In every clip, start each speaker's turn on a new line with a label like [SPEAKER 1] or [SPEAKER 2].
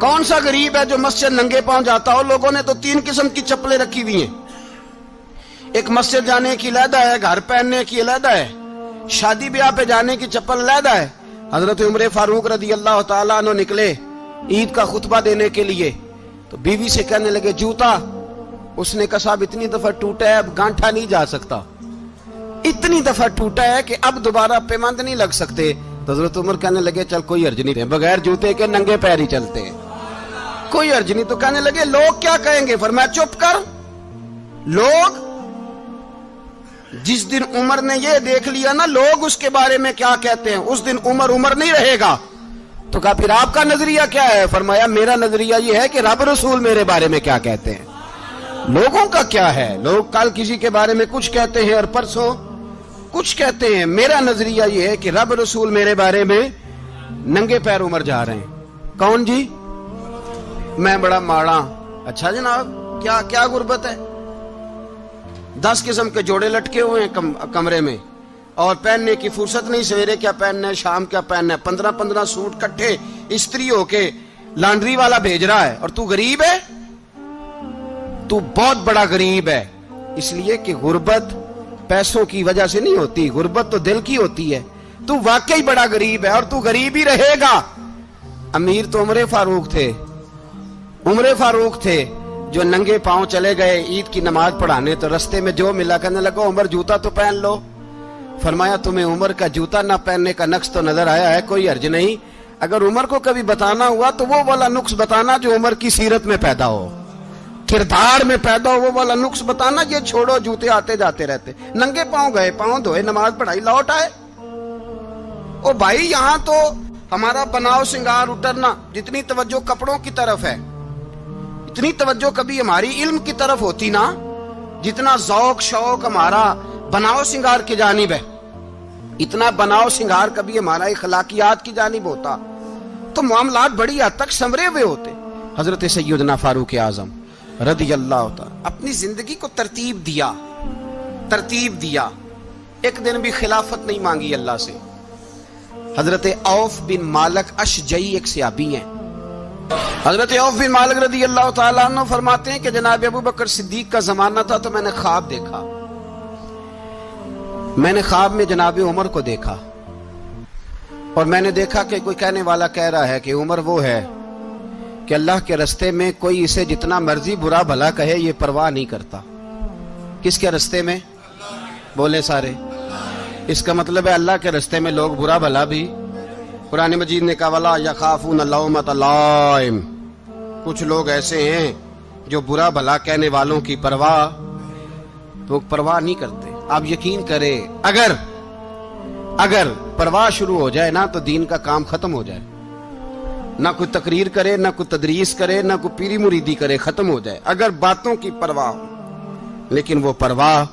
[SPEAKER 1] کون سا غریب ہے جو مسجد ننگے پاؤں جاتا ہو؟ لوگوں نے تو 3 قسم کی چپلیں رکھی ہوئی ہیں. ایک مسجد جانے کی علیحدہ ہے، گھر پہننے کی علیحدہ ہے، شادی بیاہ پہ جانے کی چپل علیحدہ ہے. حضرت عمر فاروق رضی اللہ تعالیٰ عنہ نکلے عید کا خطبہ دینے کے لیے، تو بیوی سے کہنے لگے جوتا. اس نے کہا صاحب اتنی دفعہ ٹوٹا ہے اب گانٹھا نہیں جا سکتا، اتنی دفعہ ٹوٹا ہے کہ اب دوبارہ پیمند نہیں لگ سکتے. تو حضرت عمر کہنے لگے چل کوئی حرج نہیں، بغیر جوتے کے ننگے پیر ہی چلتے ہیں، کوئی حرج نہیں. تو کہنے لگے لوگ کیا کہیں گے؟ فرمایا چپ کر. لوگ جس دن عمر نے یہ دیکھ لیا نا لوگ اس کے بارے میں کیا کہتے ہیں، اس دن عمر نہیں رہے گا. تو کہا پھر آپ کا نظریہ کیا ہے؟ فرمایا میرا نظریہ یہ ہے کہ رب رسول میرے بارے میں کیا کہتے ہیں. لوگوں کا کیا ہے؟ لوگ کل کسی کے بارے میں کچھ کہتے ہیں اور پرسوں کچھ کہتے ہیں. میرا نظریہ یہ ہے کہ رب رسول میرے بارے میں ننگے پیر عمر جا رہے ہیں. کون جی؟ میں بڑا ماڑا. اچھا جناب کیا غربت ہے؟ 10 قسم کے جوڑے لٹکے ہوئے ہیں کمرے میں اور پہننے کی فرصت نہیں. سویرے کیا پہننا ہے، شام کیا پہننا ہے، 15 سوٹ کٹھے استری ہو کے لانڈری والا بھیج رہا ہے، اور تو غریب ہے. تو بہت بڑا غریب ہے. اس لیے کہ غربت پیسوں کی وجہ سے نہیں ہوتی، غربت تو دل کی ہوتی ہے. تو واقعی بڑا غریب ہے اور تو غریب ہی رہے گا. امیر تو عمر فاروق تھے جو ننگے پاؤں چلے گئے عید کی نماز پڑھانے. تو رستے میں جو ملا کہنے لگا عمر جوتا تو پہن لو. فرمایا تمہیں عمر کا جوتا نہ پہننے کا نقص تو نظر آیا ہے، کوئی حرج نہیں. اگر عمر کو کبھی بتانا ہوا تو وہ والا نقص بتانا جو عمر کی سیرت میں پیدا ہو، کردار میں پیدا ہو، وہ والا نقص بتانا. یہ چھوڑو جوتے آتے جاتے رہتے. ننگے پاؤں گئے، پاؤں دھوئے، نماز پڑھائی، لوٹ آئے. او بھائی یہاں تو ہمارا بناؤ سنگار اترنا، جتنی توجہ کپڑوں کی طرف ہے اتنی توجہ کبھی ہماری علم کی طرف ہوتی نا، جتنا ذوق شوق ہمارا بناؤ سنگار کی جانب ہے، اتنا بناؤ سنگار کبھی ہمارا اخلاقیات کی جانب ہوتا تو معاملات بڑی حد تک سنورے ہوئے ہوتے. حضرت سیدنا فاروق اعظم رضی اللہ تعالی اپنی زندگی کو ترتیب دیا. ایک دن بھی خلافت نہیں مانگی اللہ سے. حضرت عوف بن مالک اشجعی ایک صحابی ہیں. حضرت عوف بن مالک رضی اللہ تعالیٰ عنہ فرماتے ہیں کہ جناب ابو بکر صدیق کا زمانہ تھا تو میں نے خواب دیکھا. میں نے خواب میں جناب عمر کو دیکھا اور میں نے دیکھا کہ کوئی کہنے والا کہہ رہا ہے کہ عمر وہ ہے کہ اللہ کے رستے میں کوئی اسے جتنا مرضی برا بھلا کہے یہ پرواہ نہیں کرتا. کس کے رستے میں؟ بولے سارے. اس کا مطلب ہے اللہ کے رستے میں لوگ برا بھلا بھی. قرآن مجید نے کہا وَلَا يَخَافُونَ لَوْمَةَ لَائِمٍ. کچھ لوگ ایسے ہیں جو برا بھلا کہنے والوں کی پرواہ نہیں کرتے. آپ یقین کریں اگر پرواہ شروع ہو جائے نا تو دین کا کام ختم ہو جائے. نہ کوئی تقریر کرے، نہ کوئی تدریس کرے، نہ کوئی پیری مریدی کرے، ختم ہو جائے اگر باتوں کی پرواہ ہو. لیکن وہ پرواہ.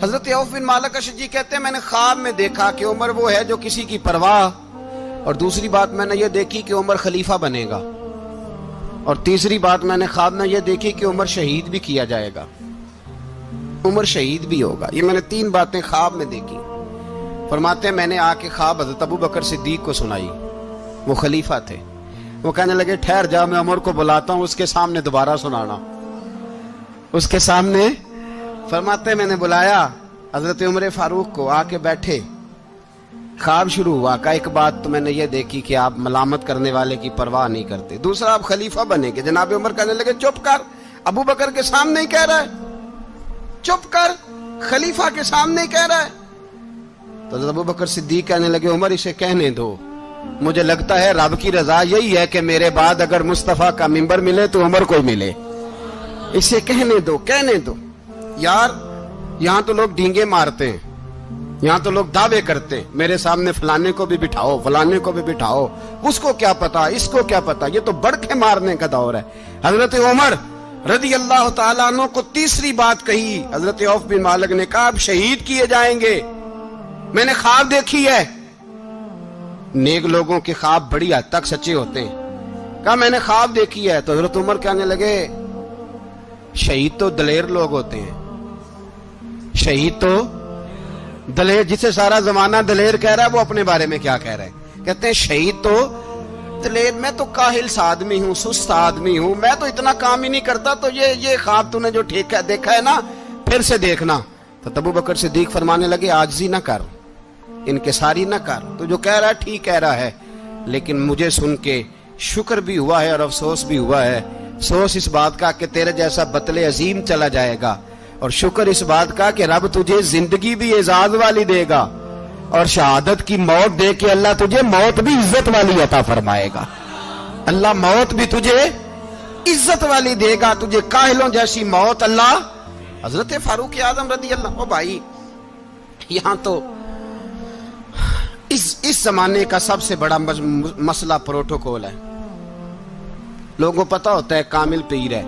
[SPEAKER 1] حضرت عوف بن مالک اشجعی کہتے ہیں میں نے خواب میں دیکھا کہ عمر وہ ہے جو کسی کی پرواہ، اور دوسری بات میں نے یہ دیکھی کہ عمر خلیفہ بنے گا، اور تیسری بات میں نے خواب میں یہ دیکھی کہ عمر شہید بھی کیا جائے گا، عمر شہید بھی ہوگا. یہ میں نے 3 باتیں خواب میں دیکھی. فرماتے ہیں میں نے آ کے خواب حضرت ابو بکر صدیق کو سنائی. وہ خلیفہ تھے. وہ کہنے لگے ٹھہر جا، میں عمر کو بلاتا ہوں، اس کے سامنے دوبارہ سنانا. اس کے سامنے. فرماتے ہیں میں نے بلایا حضرت عمر فاروق کو، آ کے بیٹھے. خواب شروع ہوا. کا ایک بات تو میں نے یہ دیکھی کہ آپ ملامت کرنے والے کی پرواہ نہیں کرتے. دوسرا آپ خلیفہ بنے گے. جناب عمر کہنے لگے چپ کر، ابو بکر کے سامنے ہی کہہ رہا ہے، چپ کر، خلیفہ کے سامنے ہی کہہ رہا ہے. تو حضرت ابو بکر صدیق کہنے لگے عمر اسے کہنے دو، مجھے لگتا ہے رب کی رضا یہی ہے کہ میرے بعد اگر مصطفیٰ کا منبر ملے تو عمر کو ملے. اسے کہنے دو. یار یہاں تو لوگ ڈینگے مارتے ہیں، یہاں تو لوگ دعوے کرتے ہیں میرے سامنے فلانے کو بھی بٹھاؤ، فلانے کو بھی بٹھاؤ، اس کو کیا پتا، اس کو کیا پتا. یہ تو بڑکے مارنے کا دور ہے. حضرت عمر رضی اللہ تعالیٰ عنہ کو تیسری بات کہی. حضرت عوف بن مالک نے کہا اب شہید کیے جائیں گے، میں نے خواب دیکھی ہے. نیک لوگوں کے خواب بڑی حد تک سچے ہوتے ہیں. کہا میں نے خواب دیکھی ہے. تو حضرت عمر کہنے لگے شہید تو دلیر لوگ ہوتے ہیں، شہید تو دلیر، جسے سارا زمانہ دلیر کہہ رہا ہے وہ اپنے بارے میں کیا کہہ رہا ہے. کہتے ہیں شہید تو دلیر میں تو کاہل سا آدمی ہوں، سست آدمی ہوں، میں تو اتنا کام ہی نہیں کرتا، تو یہ خواب تو نے جو دیکھا ہے نا پھر سے دیکھنا۔ تو ابو بکر صدیق فرمانے لگے عاجزی نہ کر، انکساری نہ کر، تو جو کہہ رہا ہے ٹھیک کہہ رہا ہے، لیکن مجھے سن کے شکر بھی ہوا ہے اور افسوس بھی ہوا ہے۔ افسوس اس بات کا کہ تیرے جیسا بطل عظیم چلا جائے گا، اور شکر اس بات کا کہ رب تجھے زندگی بھی اعزاز والی دے گا، اور شہادت کی موت دے کے اللہ تجھے موت بھی عزت والی عطا فرمائے گا۔ اللہ موت بھی تجھے عزت والی دے گا، تجھے کاہلوں جیسی موت اللہ۔ حضرت فاروق اعظم رضی اللہ، او بھائی یہاں تو اس زمانے کا سب سے بڑا مسئلہ پروٹوکول ہے۔ لوگوں پتہ ہوتا ہے کامل پیر ہے،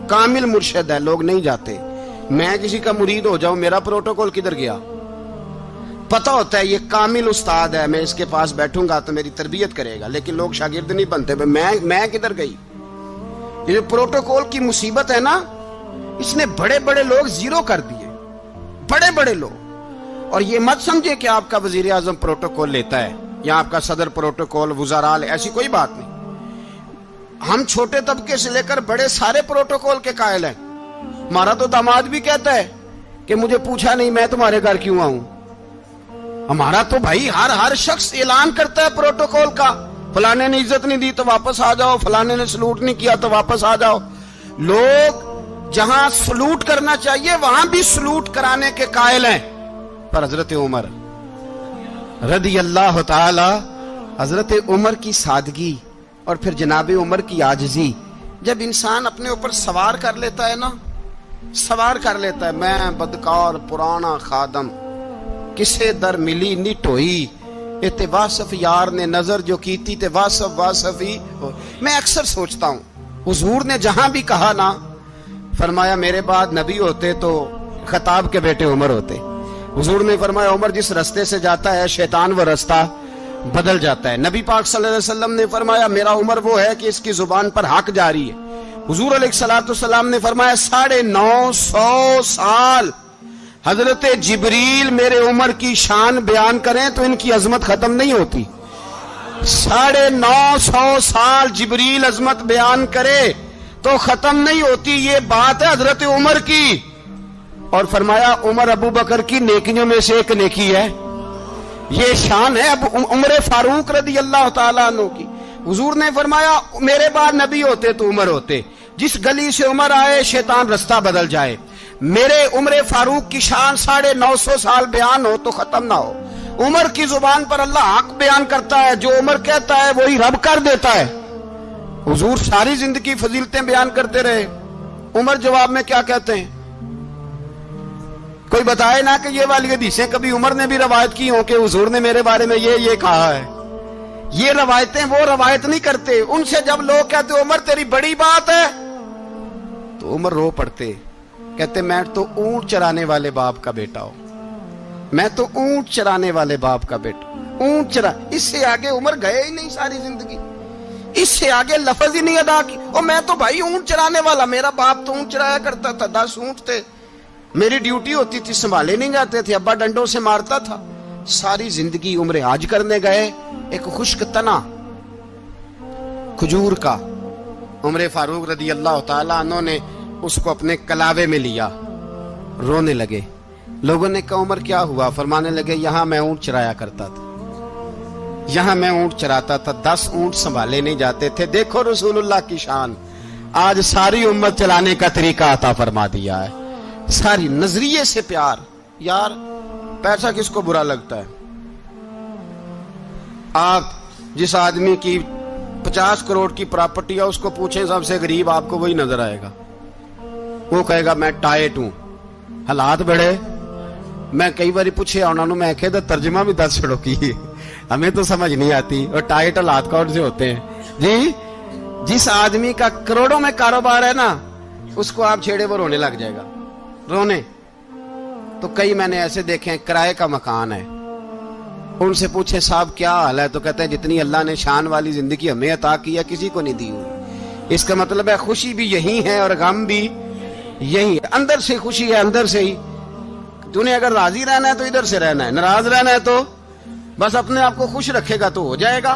[SPEAKER 1] کامل مرشد ہے، لوگ نہیں جاتے۔ میں کسی کا مرید ہو جاؤں، میرا پروٹوکول کدھر گیا؟ پتہ ہوتا ہے یہ کامل استاد ہے، میں اس کے پاس بیٹھوں گا تو میری تربیت کرے گا، لیکن لوگ شاگرد نہیں بنتے۔ میں کدھر گئی؟ یہ جو پروٹوکول کی مصیبت ہے نا، اس نے بڑے بڑے لوگ زیرو کر دیے، بڑے بڑے لوگ۔ اور یہ مت سمجھے کہ آپ کا وزیر اعظم پروٹوکول لیتا ہے یا آپ کا صدر پروٹوکول، وزراء، ایسی کوئی بات نہیں۔ ہم چھوٹے طبقے سے لے کر بڑے سارے پروٹوکول کے قائل ہیں۔ ہمارا تو داماد بھی کہتا ہے کہ مجھے پوچھا نہیں، میں تمہارے گھر کیوں آؤں۔ ہمارا تو بھائی ہر شخص اعلان کرتا ہے پروٹوکول کا، فلانے نے عزت نہیں دی تو واپس آ جاؤ، فلانے نے سلوٹ نہیں کیا تو واپس آ جاؤ۔ لوگ جہاں سلوٹ کرنا چاہیے وہاں بھی سلوٹ کرانے کے قائل ہیں۔ پر حضرت عمر رضی اللہ تعالی، حضرت عمر کی سادگی اور پھر جناب عمر کی عاجزی، جب انسان اپنے اوپر سوار کر لیتا ہے نا، سوار کر لیتا ہے، میں بدکار پرانا خادم، کسے در ملی نی ٹوئی، تے واصف یار نے نظر جو کیتی تے واصف ہی۔ میں اکثر سوچتا ہوں حضور نے جہاں بھی کہا نا، فرمایا میرے بعد نبی ہوتے تو خطاب کے بیٹے عمر ہوتے۔ حضور نے فرمایا عمر جس رستے سے جاتا ہے شیطان وہ رستہ بدل جاتا ہے۔ نبی پاک صلی اللہ علیہ وسلم نے فرمایا میرا عمر وہ ہے کہ اس کی زبان پر حق جاری ہے۔ حضور علیہ السلام نے فرمایا 950 سال حضرت جبریل میرے عمر کی شان بیان کریں تو ان کی عظمت ختم نہیں ہوتی۔ 950 سال جبریل عظمت بیان کرے تو ختم نہیں ہوتی۔ یہ بات ہے حضرت عمر کی، اور فرمایا عمر ابو بکر کی نیکیوں میں سے ایک نیکی ہے، یہ شان ہے اب عمر فاروق رضی اللہ تعالیٰ عنہ کی۔ حضور نے فرمایا میرے بعد نبی ہوتے تو عمر ہوتے، جس گلی سے عمر آئے شیطان رستہ بدل جائے۔ میرے عمر فاروق کی شان 950 سال بیان ہو تو ختم نہ ہو۔ عمر کی زبان پر اللہ حق بیان کرتا ہے، جو عمر کہتا ہے وہی رب کر دیتا ہے۔ حضور ساری زندگی فضیلتیں بیان کرتے رہے، عمر جواب میں کیا کہتے ہیں؟ کوئی بتائے نا کہ یہ والی حدیثیں کبھی عمر نے بھی روایت کی ہوں کہ حضور نے میرے بارے میں یہ کہا ہے۔ یہ روایتیں وہ روایت نہیں کرتے، ان سے جب لوگ کہتے عمر تیری بڑی بات ہے تو عمر رو پڑتے، کہتے میں تو اونٹ چرانے والے باپ کا بیٹا ہوں، میں تو اونٹ چرانے والے باپ کا بیٹا، اونٹ چرا۔ اس سے آگے عمر گئے ہی نہیں ساری زندگی، اس سے آگے لفظ ہی نہیں ادا کی۔ اور میں تو بھائی اونٹ چرانے والا، میرا باپ تو اونٹ چرایا کرتا تھا، 10 اونٹ تھے، میری ڈیوٹی ہوتی تھی، سنبھالے نہیں جاتے تھے، ابا ڈنڈوں سے مارتا تھا۔ ساری زندگی عمر حج کرنے گئے، ایک خشک تنا کھجور کا عمر فاروق رضی اللہ تعالیٰ عنہ نے اس کو اپنے کلاوے میں لیا، رونے لگے۔ لوگوں نے کہا عمر کیا ہوا؟ فرمانے لگے یہاں میں اونٹ چرایا کرتا تھا، یہاں میں اونٹ چراتا تھا، 10 اونٹ سنبھالے نہیں جاتے تھے۔ دیکھو رسول اللہ کی شان، آج ساری امت چلانے کا طریقہ عطا فرما دیا ہے، ساری نظریے سے پیار۔ یار پیسہ کس کو برا لگتا ہے؟ آپ جس آدمی کی 50 کروڑ کی پراپرٹی ہے اس کو پوچھیں سب سے غریب، آپ کو وہی نظر آئے گا۔ وہ کہے گا میں ٹائٹ ہوں، حالات بڑے۔ میں کئی باری پوچھے انہوں نے، میں کہتا ترجمہ بھی 10 چھڑوں کی، ہمیں تو سمجھ نہیں آتی، اور ٹائٹ حالات کون سے ہوتے ہیں جی؟ جس آدمی کا کروڑوں میں کاروبار ہے نا، اس کو آپ چھیڑے وہ رونے لگ جائے گا، رونے۔ تو کئی میں نے ایسے دیکھے ہیں کرائے کا مکان ہے، ان سے پوچھے صاحب کیا حال ہے، تو کہتے ہیں جتنی اللہ نے شان والی زندگی ہمیں عطا کی ہے کسی کو نہیں دی ہوئی۔ اس کا مطلب ہے خوشی بھی یہی ہے اور غم بھی یہی ہے، اندر سے خوشی ہے، اندر سے ہی۔ تو نے اگر راضی رہنا ہے تو ادھر سے رہنا ہے، ناراض رہنا ہے تو بس اپنے آپ کو خوش رکھے گا تو ہو جائے گا۔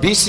[SPEAKER 1] 20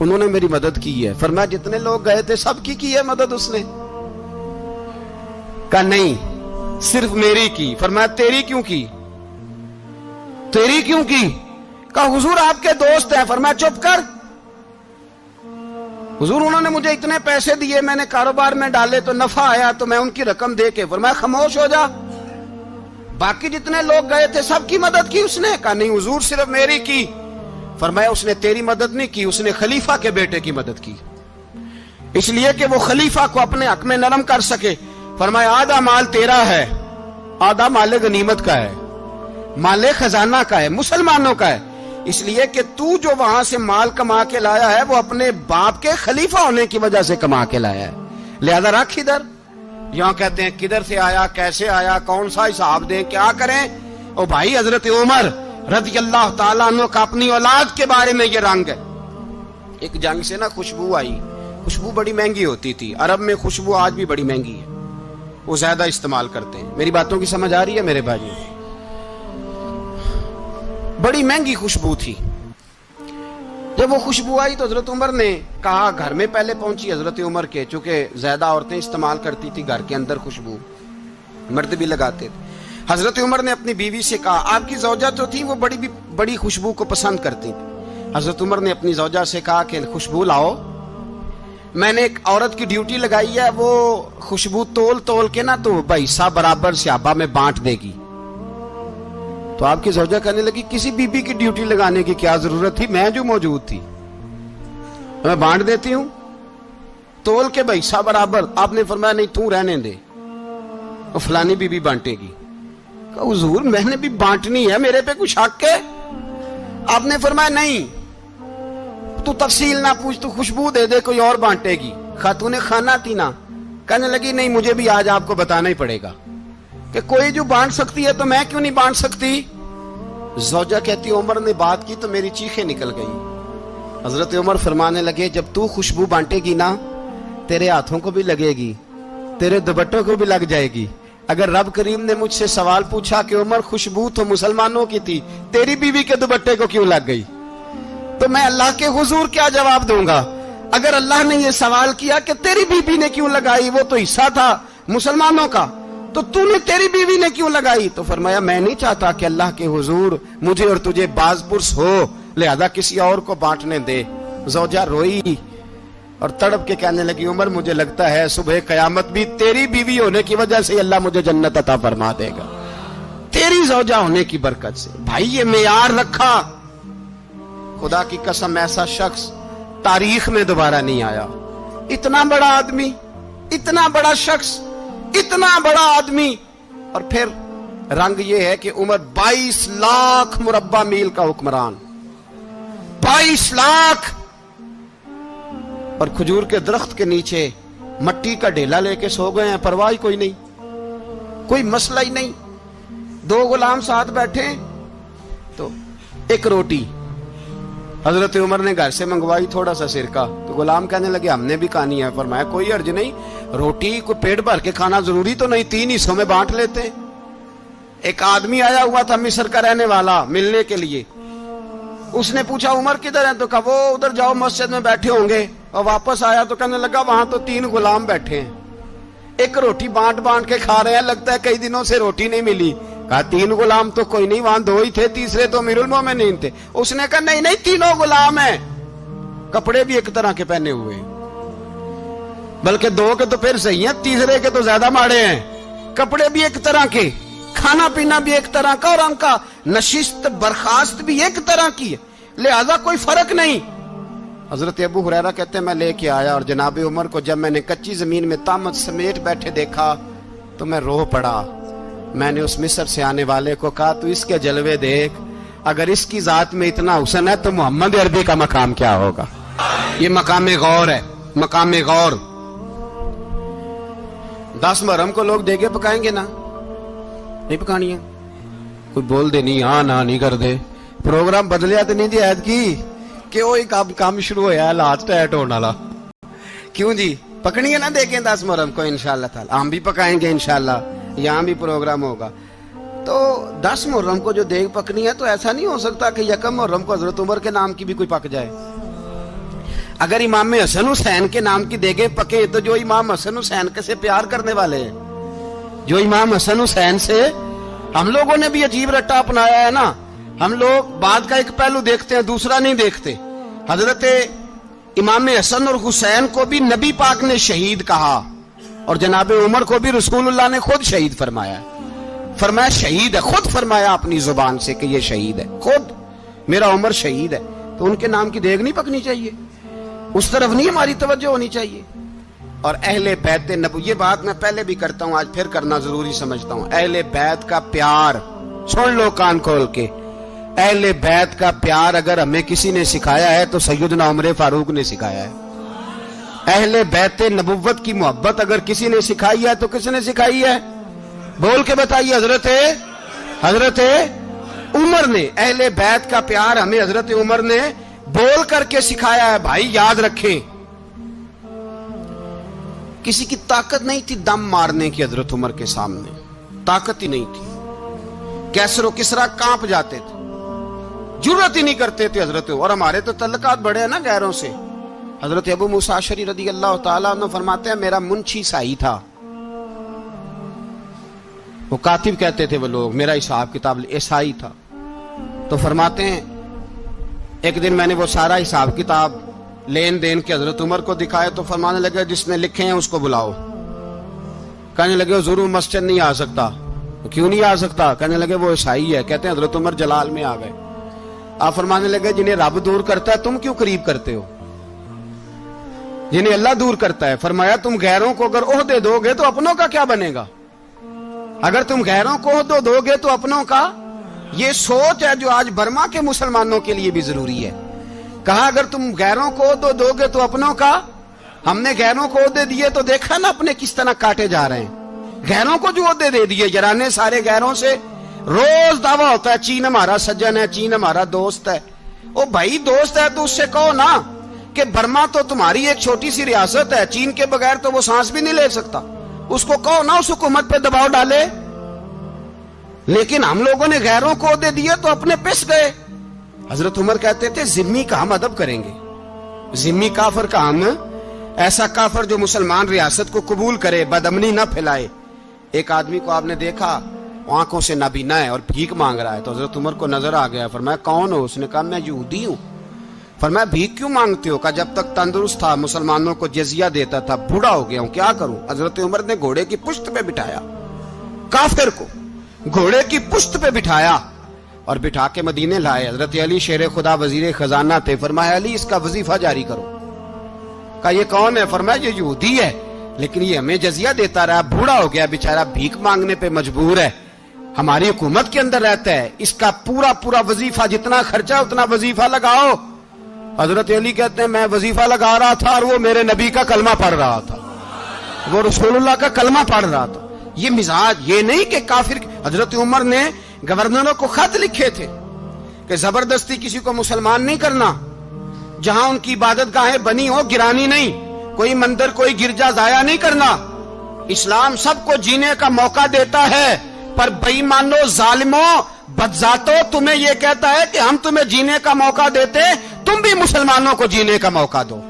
[SPEAKER 1] انہوں نے میری مدد کی ہے. فرمایا جتنے لوگ گئے تھے سب کی ہے مدد اس نے؟ کہا نہیں صرف میری کی. فرمایا تیری کیوں کی؟ تیری کیوں کی؟ کہا حضور آپ کے دوست ہیں. فرمایا چپ کر حضور انہوں نے مجھے اتنے پیسے دیے, میں نے کاروبار میں ڈالے تو نفع آیا تو میں ان کی رقم دے کے. فرمایا خاموش ہو جا, باقی جتنے لوگ گئے تھے سب کی مدد کی اس نے؟ کہا نہیں حضور صرف میری کی. فرمایا اس نے تیری مدد نہیں کی, اس نے خلیفہ کے بیٹے کی مدد کی, اس لیے کہ وہ خلیفہ کو اپنے حق میں نرم کر سکے. فرمایا آدھا مال تیرا ہے, آدھا مال غنیمت کا ہے, مال خزانہ کا ہے, مسلمانوں کا ہے, اس لیے کہ تو جو وہاں سے مال کما کے لایا ہے وہ اپنے باپ کے خلیفہ ہونے کی وجہ سے کما کے لایا ہے, لہذا رکھ ادھر. یہاں کہتے ہیں کدھر سے آیا, کیسے آیا, کون سا حساب دیں, کیا کریں. او بھائی حضرت عمر رضی اللہ تعالیٰ عنہ کا اپنی اولاد کے بارے میں یہ رنگ ہے. ایک جنگ سے نا خوشبو آئی, خوشبو بڑی مہنگی ہوتی تھی, عرب میں خوشبو آج بھی بڑی مہنگی ہے, وہ زیادہ استعمال کرتے ہیں. میری باتوں کی سمجھ آ رہی ہے میرے بھائی؟ بڑی مہنگی خوشبو تھی. جب وہ خوشبو آئی تو حضرت عمر نے کہا, گھر میں پہلے پہنچی حضرت عمر کے, چونکہ زیادہ عورتیں استعمال کرتی تھی گھر کے اندر خوشبو, مرد بھی لگاتے تھے. حضرت عمر نے اپنی بیوی سے کہا, آپ کی زوجہ تو تھی وہ بڑی خوشبو کو پسند کرتی تھی. حضرت عمر نے اپنی زوجہ سے کہا کہ خوشبو لاؤ, میں نے ایک عورت کی ڈیوٹی لگائی ہے, وہ خوشبو تول کے نا تو حصہ برابر صحابہ میں بانٹ دے گی. تو آپ کی زوجہ کہنے لگی کسی بی بی کی ڈیوٹی لگانے کی کیا ضرورت تھی, میں جو موجود تھی میں بانٹ دیتی ہوں تول کے حصہ برابر. آپ نے فرمایا نہیں تو رہنے دے, وہ فلانی بی بی بانٹے گی. کہا حضور میں نے بھی بانٹنی ہے, میرے پہ کچھ حق ہے؟ آپ نے فرمایا نہیں تو تفصیل نہ پوچھ, تو خوشبو دے دے, کوئی اور بانٹے گی. خاتون خانہ تھی نا, کہنے لگی نہیں مجھے بھی آج آپ کو بتانا ہی پڑے گا کہ کوئی جو بانٹ سکتی ہے تو میں کیوں نہیں بانٹ سکتی. زوجہ کہتی عمر نے بات کی تو میری چیخیں نکل گئی. حضرت عمر فرمانے لگے جب تو خوشبو بانٹے گی نا تیرے ہاتھوں کو بھی لگے گی, تیرے دوپٹوں کو بھی لگ جائے گی. اگر رب کریم نے مجھ سے سوال پوچھا کہ عمر خوشبو تو مسلمانوں کی تھی, تیری بیوی کے دوپٹے کو کیوں لگ گئی, تو میں اللہ کے حضور کیا جواب دوں گا؟ اگر اللہ نے یہ سوال کیا کہ تیری بیوی نے کیوں لگائی, وہ تو حصہ تھا مسلمانوں کا, تو نے تیری بیوی نے کیوں لگائی؟ تو فرمایا میں نہیں چاہتا کہ اللہ کے حضور مجھے اور تجھے باز پرس ہو, لہذا کسی اور کو بانٹنے دے. زوجہ روئی اور تڑپ کے کہنے لگی عمر مجھے لگتا ہے صبح قیامت بھی تیری بیوی ہونے کی وجہ سے اللہ مجھے جنت عطا فرما دے گا, تیری زوجہ ہونے کی برکت سے. بھائی یہ معیار رکھا, خدا کی قسم ایسا شخص تاریخ میں دوبارہ نہیں آیا. اتنا بڑا آدمی, اتنا بڑا شخص, اتنا بڑا آدمی, اور پھر رنگ یہ ہے کہ عمر 22 لاکھ مربع میل کا حکمران, 22 لاکھ, اور کھجور کے درخت کے نیچے مٹی کا ڈھیلا لے کے سو گئے ہیں, پرواہ کوئی نہیں, کوئی مسئلہ ہی نہیں. 2 غلام ساتھ بیٹھے تو ایک روٹی حضرت عمر نے گھر سے منگوائی, تھوڑا سا سرکہ, تو غلام کہنے لگے ہم نے بھی کھانی ہے. فرمایا کوئی حرج نہیں, روٹی کو پیٹ بھر کے کھانا ضروری تو نہیں, 3 حصوں میں بانٹ لیتے. ایک آدمی آیا ہوا تھا مصر کا رہنے والا ملنے کے لیے, اس نے پوچھا عمر کدھر ہے, تو کہا وہ ادھر جاؤ مسجد میں بیٹھے ہوں گے. اور واپس آیا تو کہنے لگا وہاں تو 3 غلام بیٹھے ہیں, ایک روٹی بانٹ کے کھا رہے ہیں, لگتا ہے کئی دنوں سے روٹی نہیں ملی. کہا 3 غلام تو کوئی نہیں, وہاں 2 ہی تھے, تیسرے تو امیر المومنین تھے. اس نے کہا نہیں 3 غلام ہیں, کپڑے بھی ایک طرح کے پہنے ہوئے, بلکہ 2 کے تو پھر صحیح ہیں, تیسرے کے تو زیادہ ماڑے ہیں. کپڑے بھی ایک طرح کے, کھانا پینا بھی ایک طرح کا, اور ان کا نشست برخاست بھی ایک طرح کی ہے, لہذا کوئی فرق نہیں. حضرت ابو ہریرہ کہتے ہیں میں لے کے آیا, اور جناب عمر کو جب میں نے کچی زمین میں تامت سمیٹ بیٹھے دیکھا تو میں رو پڑا. میں نے اس مصر سے آنے والے کو کہا تو اس کے جلوے دیکھ, اگر اس کی ذات میں اتنا حسن ہے تو محمد عربی کا مقام کیا ہوگا. یہ مقام غور ہے, مقام غور. 10 محرم کو لوگ دیگے پکائیں گے نا, نہیں پکانی ہے, کوئی بول دے نہیں, ہاں نہ نہیں کر دے, پروگرام بدلیا تو نہیں دی عید کی کہ وہی کام شروع ہوا ہے لاسٹ ٹائٹ ہونے والا. کیوں جی پکنی ہے نا دیکھیں 10 محرم کو انشاءاللہ تعالی, ہم بھی پکائیں گے انشاءاللہ, یہاں بھی پروگرام ہوگا. تو 10 محرم کو جو دیگ پکنی ہے تو ایسا نہیں ہو سکتا کہ 1 محرم کو حضرت عمر کے نام کی بھی کوئی پک جائے. اگر امام حسن حسین کے نام کی دیگیں پکے تو جو امام حسن حسین سے پیار کرنے والے ہیں، جو امام حسن حسین سے، ہم لوگوں نے بھی عجیب رٹا اپنایا ہے نا. ہم لوگ بات کا ایک پہلو دیکھتے ہیں، دوسرا نہیں دیکھتے. حضرت امام حسن اور حسین کو بھی نبی پاک نے شہید کہا، اور جناب عمر کو بھی رسول اللہ نے خود شہید فرمایا. فرمایا شہید ہے، خود فرمایا اپنی زبان سے کہ یہ شہید ہے، خود میرا عمر شہید ہے. تو ان کے نام کی دیگ نہیں پکنی چاہیے، اس طرف نہیں ہماری توجہ ہونی چاہیے. اور اہل بیت نبوی، یہ بات میں پہلے بھی کرتا ہوں، آج پھر کرنا ضروری سمجھتا ہوں. اہل بیت کا پیار، سن لو کان کھول کے، اہل بیت کا پیار اگر ہمیں کسی نے سکھایا ہے تو سیدنا عمر فاروق نے سکھایا ہے. اہل بیت نبوت کی محبت اگر کسی نے سکھائی ہے تو کس نے سکھائی ہے؟ بول کے بتائیے. حضرت عمر نے. اہل بیت کا پیار ہمیں حضرت عمر نے بول کر کے سکھایا ہے. بھائی یاد رکھیں، کسی کی طاقت نہیں تھی دم مارنے کی حضرت عمر کے سامنے، طاقت ہی نہیں تھی. کیسر و کسرا کانپ جاتے تھے، جرأت ہی نہیں کرتے تھے حضرت. اور ہمارے تو تعلقات بڑے ہیں نا غیروں سے. حضرت ابو موسیٰ اشعری رضی اللہ تعالیٰ عنہ فرماتے ہیں میرا منشی سائی تھا، وہ کاتب کہتے تھے وہ لوگ، میرا حساب کتاب عیسائی تھا. تو فرماتے ہیں ایک دن میں نے وہ سارا حساب کتاب لین دین کے حضرت عمر کو دکھائے تو فرمانے لگے جس نے لکھے ہیں اس کو بلاؤ. کہنے لگے ضرور مسجد نہیں آ سکتا. کیوں نہیں آ سکتا؟ کہنے لگے وہ عیسائی ہے. کہتے ہیں حضرت عمر جلال میں آ گئے. آپ فرمانے لگے جنہیں رب دور کرتا ہے تم کیوں قریب کرتے ہو؟ جنہیں اللہ دور کرتا ہے. فرمایا تم غیروں کو اگر عہدے دو گے تو اپنوں کا کیا بنے گا؟ اگر تم غیروں کو عہدے دو گے تو اپنوں کا. یہ سوچ ہے جو آج برما کے مسلمانوں کے لیے بھی ضروری ہے. کہا اگر تم غیروں کو عہدے دو گے تو اپنوں کا. ہم نے غیروں کو عہدے دیے تو دیکھا نا اپنے کس طرح کاٹے جا رہے ہیں. غیروں کو جو عہدے دے دیے یارانے سارے غیروں سے. روز دعویٰ ہوتا ہے چین ہمارا سجن ہے، چین ہمارا دوست ہے. او بھائی دوست ہے تو اس سے کہو نا کہ برما تو تمہاری ایک چھوٹی سی ریاست ہے، چین کے بغیر تو وہ سانس بھی نہیں لے سکتا. اس کو کہو نا اس حکومت پہ دباؤ ڈالے. لیکن ہم لوگوں نے غیروں کو عہدے دیے تو اپنے پس گئے. حضرت عمر کہتے تھے ذمہ کا ہم ادب کریں گے، ذمہ کافر کا ہم، ایسا کافر جو مسلمان ریاست کو قبول کرے، بدامنی نہ پھیلائے. ایک آدمی کو آپ نے دیکھا آنکھوں سے نابینا ہے اور بھیک مانگ رہا ہے. تو حضرت عمر کو نظر آ گیا. فرمایا کون ہو؟ اس نے کہا میں یہودی ہوں. فرمایا بھیک کیوں مانگتے ہو؟ کہا جب تک تندرست تھا مسلمانوں کو جزیہ دیتا تھا، بوڑھا ہو گیا ہوں کیا کروں. حضرت عمر نے گھوڑے کی پشت پہ بٹھایا، کافر کو گھوڑے کی پشت پہ بٹھایا اور بٹھا کے مدینے لائے. حضرت علی شیر خدا وزیر خزانہ تھے. فرمایا علی اس کا وظیفہ جاری کرو. کہا یہ کون ہے؟ فرمایا یہ یہودی ہے لیکن یہ ہمیں جزیہ دیتا رہا، بوڑھا ہو گیا بیچارہ، بھیک مانگنے پہ مجبور ہے، ہماری حکومت کے اندر رہتا ہے، اس کا پورا وظیفہ جتنا خرچہ اتنا وظیفہ لگاؤ. حضرت علی کہتے ہیں میں وظیفہ لگا رہا تھا اور وہ میرے نبی کا کلمہ پڑھ رہا تھا، وہ رسول اللہ کا کلمہ پڑھ رہا تھا. یہ مزاج، یہ نہیں کہ کافر. حضرت عمر نے گورنروں کو خط لکھے تھے کہ زبردستی کسی کو مسلمان نہیں کرنا، جہاں ان کی عبادت گاہیں بنی ہو گرانی نہیں، کوئی مندر کوئی گرجا ضائع نہیں کرنا. اسلام سب کو جینے کا موقع دیتا ہے، پر بے ایمانو ظالموں بدذاتوں تمہیں یہ کہتا ہے کہ ہم تمہیں جینے کا موقع دیتے، تم بھی مسلمانوں کو جینے کا موقع دو.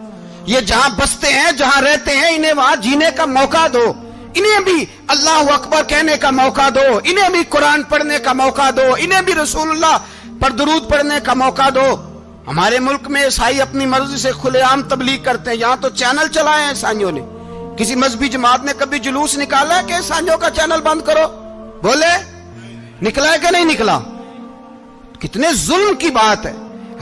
[SPEAKER 1] یہ جہاں بستے ہیں جہاں رہتے ہیں انہیں وہاں جینے کا موقع دو، انہیں بھی اللہ اکبر کہنے کا موقع دو، انہیں بھی قرآن پڑھنے کا موقع دو، انہیں بھی رسول اللہ پر درود پڑھنے کا موقع دو. ہمارے ملک میں عیسائی اپنی مرضی سے کھلے عام تبلیغ کرتے ہیں. یہاں تو چینل چلائے ہیں عیسائیوں نے. کسی مذہبی جماعت نے کبھی جلوس نکالا ہے کہ عیسائیوں کا چینل بند کرو؟ بولے نکلا ہے کہ نہیں نکلا؟ کتنے ظلم کی بات ہے.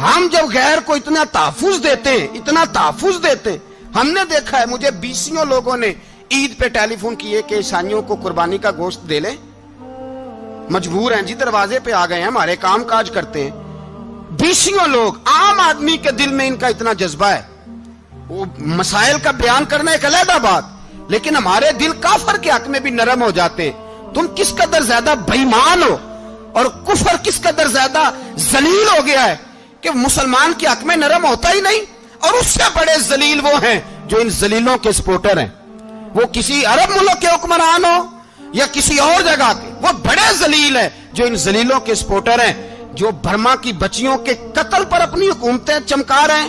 [SPEAKER 1] ہم جب غیر کو اتنا تحفظ دیتے ہیں، اتنا تحفظ دیتے ہیں. ہم نے دیکھا ہے، مجھے بیسیوں لوگوں نے عید پہ ٹیلی فون کیے کہ عیسائیوں کو قربانی کا گوشت دے لیں، مجبور ہیں جی، دروازے پہ آ گئے ہیں، ہمارے کام کاج کرتے ہیں. بیسیوں لوگ، عام آدمی کے دل میں ان کا اتنا جذبہ ہے. وہ مسائل کا بیان کرنا ایک علیحدہ بات، لیکن ہمارے دل کافر کے حق میں بھی نرم ہو جاتے. تم کس قدر زیادہ بے ایمان ہو اور کفر کس قدر زیادہ ذلیل ہو گیا ہے کہ مسلمان کے حق میں نرم ہوتا ہی نہیں. اور اس سے بڑے ذلیل وہ ہیں جو ان ذلیلوں کے سپورٹر ہیں. وہ کسی عرب ملک کے حکمران ہو یا کسی اور جگہ کے، وہ بڑے ذلیل ہیں جو ان ذلیلوں کے سپورٹر ہیں، جو برما کی بچیوں کے قتل پر اپنی حکومتیں چمکا رہے ہیں.